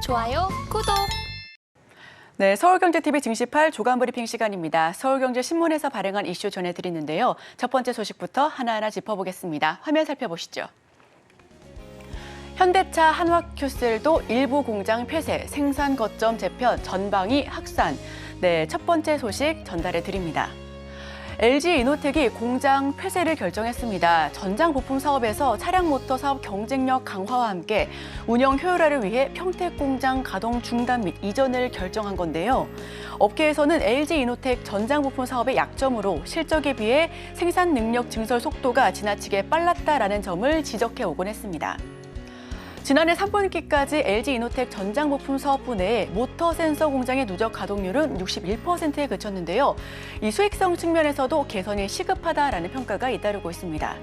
좋아요, 구독! 네, 서울경제TV 증시8 조간 브리핑 시간입니다. 서울경제신문에서 발행한 이슈 전해드리는데요. 첫 번째 소식부터 하나하나 짚어보겠습니다. 화면 살펴보시죠. 현대차 한화큐셀도 일부 공장 폐쇄, 생산 거점 재편, 전방위 확산. 네, 첫 번째 소식 전달해드립니다. LG이노텍이 공장 폐쇄를 결정했습니다. 전장 부품 사업에서 차량 모터 사업 경쟁력 강화와 함께 운영 효율화를 위해 평택 공장 가동 중단 및 이전을 결정한 건데요. 업계에서는 LG이노텍 전장 부품 사업의 약점으로 실적에 비해 생산 능력 증설 속도가 지나치게 빨랐다라는 점을 지적해 오곤 했습니다. 지난해 3분기까지 LG이노텍 전장 부품 사업부 내에 모터 센서 공장의 누적 가동률은 61%에 그쳤는데요. 이 수익성 측면에서도 개선이 시급하다라는 평가가 잇따르고 있습니다.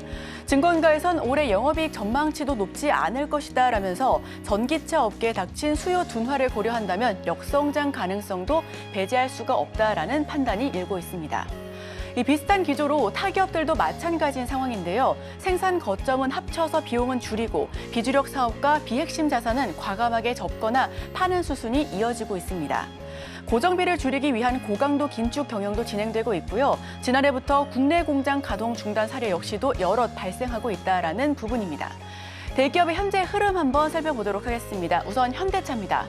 증권가에선 올해 영업이익 전망치도 높지 않을 것이다라면서 전기차 업계에 닥친 수요 둔화를 고려한다면 역성장 가능성도 배제할 수가 없다라는 판단이 일고 있습니다. 이 비슷한 기조로 타 기업들도 마찬가지인 상황인데요. 생산 거점은 합쳐서 비용은 줄이고 비주력 사업과 비핵심 자산은 과감하게 접거나 파는 수순이 이어지고 있습니다. 고정비를 줄이기 위한 고강도 긴축 경영도 진행되고 있고요. 지난해부터 국내 공장 가동 중단 사례 역시도 여럿 발생하고 있다라는 부분입니다. 대기업의 현재 흐름 한번 살펴보도록 하겠습니다. 우선 현대차입니다.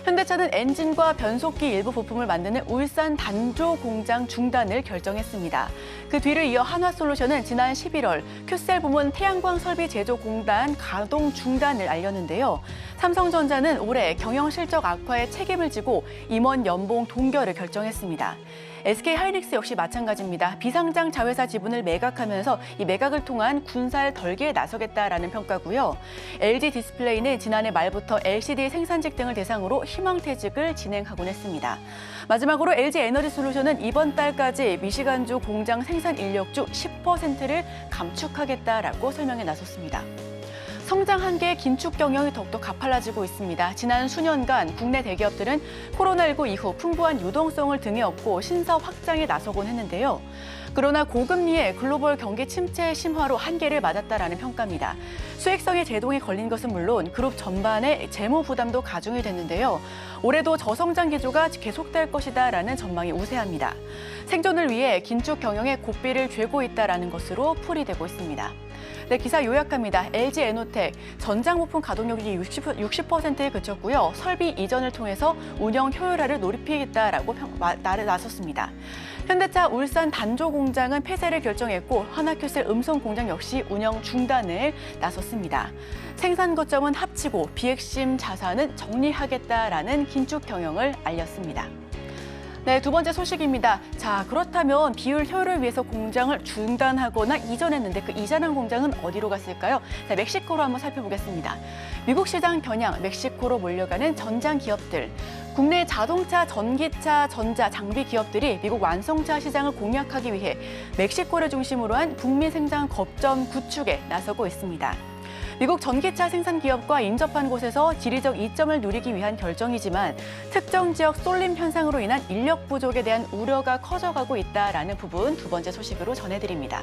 현대차는 엔진과 변속기 일부 부품을 만드는 울산 단조 공장 중단을 결정했습니다. 그 뒤를 이어 한화솔루션은 지난 11월 큐셀 부문 태양광 설비 제조 공단 가동 중단을 알렸는데요. 삼성전자는 올해 경영 실적 악화에 책임을 지고 임원 연봉 동결을 결정했습니다. SK하이닉스 역시 마찬가지입니다. 비상장 자회사 지분을 매각하면서 이 매각을 통한 군살 덜기에 나서겠다라는 평가고요. LG디스플레이는 지난해 말부터 LCD 생산직 등을 대상으로 희망퇴직을 진행하곤 했습니다. 마지막으로 LG에너지솔루션은 이번 달까지 미시간주 공장 생산 인력 중 10%를 감축하겠다라고 설명에 나섰습니다. 성장 한계의 긴축 경영이 더욱더 가팔라지고 있습니다. 지난 수년간 국내 대기업들은 코로나19 이후 풍부한 유동성을 등에 업고 신사업 확장에 나서곤 했는데요. 그러나 고금리의 글로벌 경기 침체의 심화로 한계를 맞았다라는 평가입니다. 수익성의 제동이 걸린 것은 물론 그룹 전반의 재무 부담도 가중이 됐는데요. 올해도 저성장 기조가 계속될 것이다라는 전망이 우세합니다. 생존을 위해 긴축 경영에 고삐를 죄고 있다라는 것으로 풀이되고 있습니다. 네, 기사 요약합니다. LG에노텍 전장 부품 가동률이 60%에 그쳤고요. 설비 이전을 통해서 운영 효율화를 높이겠다라고 나섰습니다. 현대차 울산 단조 공장은 폐쇄를 결정했고 한화큐셀 음성 공장 역시 운영 중단을 나섰습니다. 생산 거점은 합치고 비핵심 자산은 정리하겠다라는 긴축 경영을 알렸습니다. 네, 두 번째 소식입니다. 자, 그렇다면 비율 효율을 위해서 공장을 중단하거나 이전했는데 그 이전한 공장은 어디로 갔을까요? 자, 멕시코로 한번 살펴보겠습니다. 미국 시장 겨냥 멕시코로 몰려가는 전장 기업들. 국내 자동차, 전기차, 전자, 장비 기업들이 미국 완성차 시장을 공략하기 위해 멕시코를 중심으로 한 북미 생산 거점 구축에 나서고 있습니다. 미국 전기차 생산 기업과 인접한 곳에서 지리적 이점을 누리기 위한 결정이지만 특정 지역 쏠림 현상으로 인한 인력 부족에 대한 우려가 커져가고 있다라는 부분 두 번째 소식으로 전해드립니다.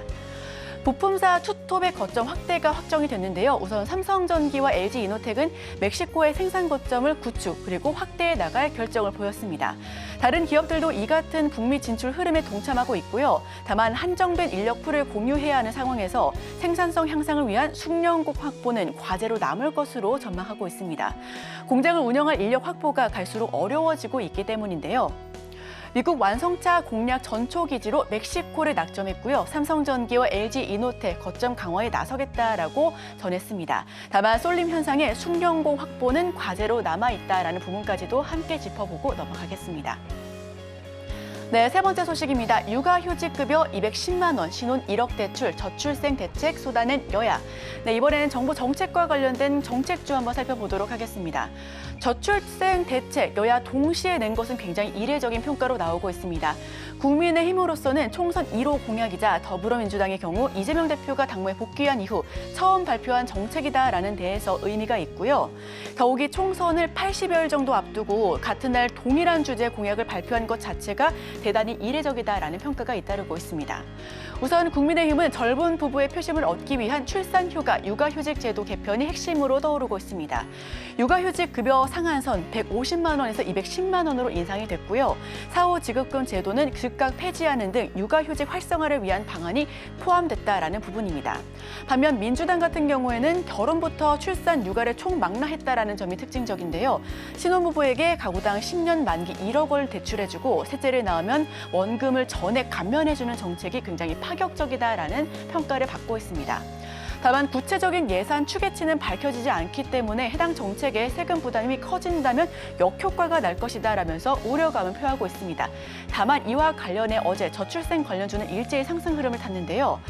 부품사 투톱의 거점 확대가 확정이 됐는데요. 우선 삼성전기와 LG이노텍은 멕시코의 생산 거점을 구축 그리고 확대해 나갈 결정을 보였습니다. 다른 기업들도 이 같은 북미 진출 흐름에 동참하고 있고요. 다만 한정된 인력풀을 공유해야 하는 상황에서 생산성 향상을 위한 숙련국 확보는 과제로 남을 것으로 전망하고 있습니다. 공장을 운영할 인력 확보가 갈수록 어려워지고 있기 때문인데요. 미국 완성차 공략 전초 기지로 멕시코를 낙점했고요. 삼성전기와 LG이노텍 거점 강화에 나서겠다라고 전했습니다. 다만 쏠림 현상의 숙련공 확보는 과제로 남아있다라는 부분까지도 함께 짚어보고 넘어가겠습니다. 네, 세 번째 소식입니다. 육아휴직급여 210만 원, 신혼 1억 대출, 저출생 대책 쏟아낸 여야. 네, 이번에는 정부 정책과 관련된 정책주 한번 살펴보도록 하겠습니다. 저출생 대책, 여야 동시에 낸 것은 굉장히 이례적인 평가로 나오고 있습니다. 국민의힘으로서는 총선 1호 공약이자 더불어민주당의 경우 이재명 대표가 당무에 복귀한 이후 처음 발표한 정책이다라는 데에서 의미가 있고요. 더욱이 총선을 80여일 정도 앞두고 같은 날 동일한 주제 공약을 발표한 것 자체가 대단히 이례적이다라는 평가가 잇따르고 있습니다. 우선 국민의힘은 젊은 부부의 표심을 얻기 위한 출산휴가, 육아휴직 제도 개편이 핵심으로 떠오르고 있습니다. 육아휴직 급여 상한선 150만 원에서 210만 원으로 인상이 됐고요. 사후 지급금 제도는 즉각 폐지하는 등 육아휴직 활성화를 위한 방안이 포함됐다라는 부분입니다. 반면 민주당 같은 경우에는 결혼부터 출산, 육아를 총망라했다라는 점이 특징적인데요. 신혼부부에게 가구당 10년 만기 1억 원 대출해주고 셋째를 낳으면 원금을 전액 감면해주는 정책이 굉장히 파격적이다라는 평가를 받고 있습니다. 다만 구체적인 예산 추계치는 밝혀지지 않기 때문에 해당 정책의 세금 부담이 커진다면 역효과가 날 것이다라면서 우려감을 표하고 있습니다. 다만 이와 관련해 어제 저출생 관련주는 일제히 상승 흐름을 탔는데요.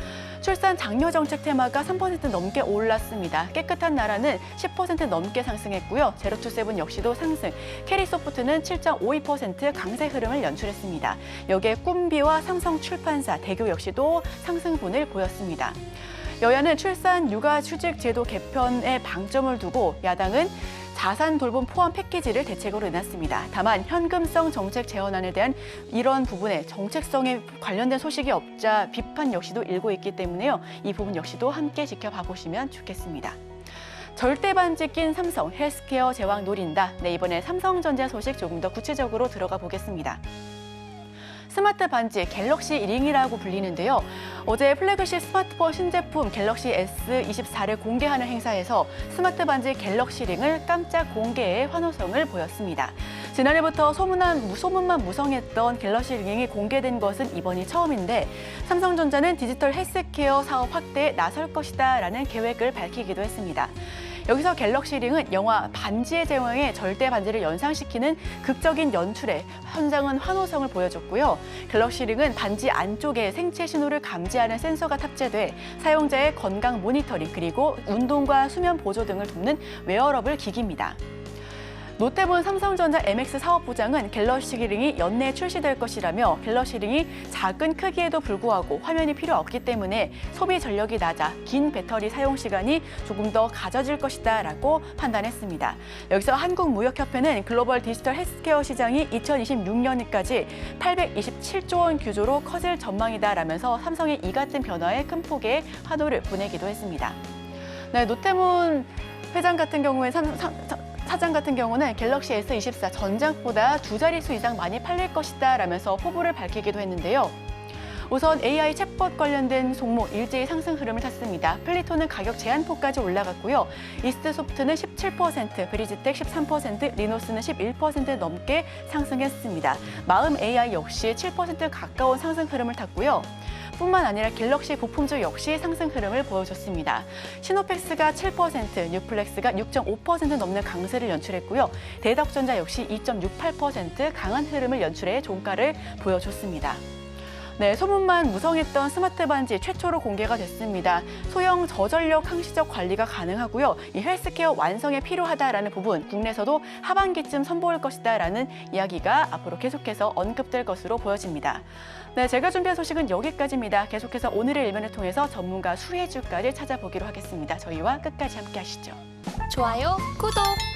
출산 장려 정책 테마가 3% 넘게 올랐습니다. 깨끗한 나라는 10% 넘게 상승했고요. 제로투세븐 역시도 상승, 캐리소프트는 7.52% 강세 흐름을 연출했습니다. 여기에 꿈비와 삼성출판사, 대교 역시도 상승분을 보였습니다. 여야는 출산, 육아, 휴직 제도 개편에 방점을 두고 야당은 자산 돌봄 포함 패키지를 대책으로 내놨습니다. 다만 현금성 정책 제언안에 대한 이런 부분에 정책성에 관련된 소식이 없자 비판 역시도 일고 있기 때문에요. 이 부분 역시도 함께 지켜봐 보시면 좋겠습니다. 절대 반지 낀 삼성, 헬스케어 제왕 노린다. 네, 이번에 삼성전자 소식 조금 더 구체적으로 들어가 보겠습니다. 스마트 반지 갤럭시 링이라고 불리는데요. 어제 플래그십 스마트폰 신제품 갤럭시 S24를 공개하는 행사에서 스마트 반지 갤럭시 링을 깜짝 공개해 환호성을 보였습니다. 지난해부터 소문만 무성했던 갤럭시 링이 공개된 것은 이번이 처음인데 삼성전자는 디지털 헬스케어 사업 확대에 나설 것이다라는 계획을 밝히기도 했습니다. 여기서 갤럭시 링은 영화 반지의 제왕의 절대 반지를 연상시키는 극적인 연출에 현장은 환호성을 보여줬고요. 갤럭시 링은 반지 안쪽에 생체 신호를 감지하는 센서가 탑재돼 사용자의 건강 모니터링 그리고 운동과 수면 보조 등을 돕는 웨어러블 기기입니다. 노태본 삼성전자 MX 사업부장은 갤럭시 링이 연내에 출시될 것이라며 갤럭시 링이 작은 크기에도 불구하고 화면이 필요 없기 때문에 소비 전력이 낮아 긴 배터리 사용 시간이 조금 더 가져질 것이다라고 판단했습니다. 여기서 한국무역협회는 글로벌 디지털 헬스케어 시장이 2026년까지 827조 원 규모로 커질 전망이다라면서 삼성의 이 같은 변화에 큰 폭의 환호를 보내기도 했습니다. 네, 노태문 회장 같은 경우에 사장 같은 경우는 갤럭시 S24 전작보다 2자릿수 이상 많이 팔릴 것이다 라면서 포부를 밝히기도 했는데요. 우선 AI 챗봇 관련된 종목 일제히 상승 흐름을 탔습니다. 플리토는 가격 제한폭까지 올라갔고요. 이스트소프트는 17%, 브리지텍 13%, 리노스는 11% 넘게 상승했습니다. 마음 AI 역시 7% 가까운 상승 흐름을 탔고요. 뿐만 아니라 갤럭시 부품주 역시 상승 흐름을 보여줬습니다. 시노펙스가 7%, 뉴플렉스가 6.5% 넘는 강세를 연출했고요. 대덕전자 역시 2.68% 강한 흐름을 연출해 종가를 보여줬습니다. 네, 소문만 무성했던 스마트 반지 최초로 공개가 됐습니다. 소형 저전력 항시적 관리가 가능하고요. 이 헬스케어 완성에 필요하다라는 부분 국내에서도 하반기쯤 선보일 것이다라는 이야기가 앞으로 계속해서 언급될 것으로 보여집니다. 네, 제가 준비한 소식은 여기까지입니다. 계속해서 오늘의 일면을 통해서 전문가 수혜주까지 찾아보기로 하겠습니다. 저희와 끝까지 함께 하시죠. 좋아요, 구독!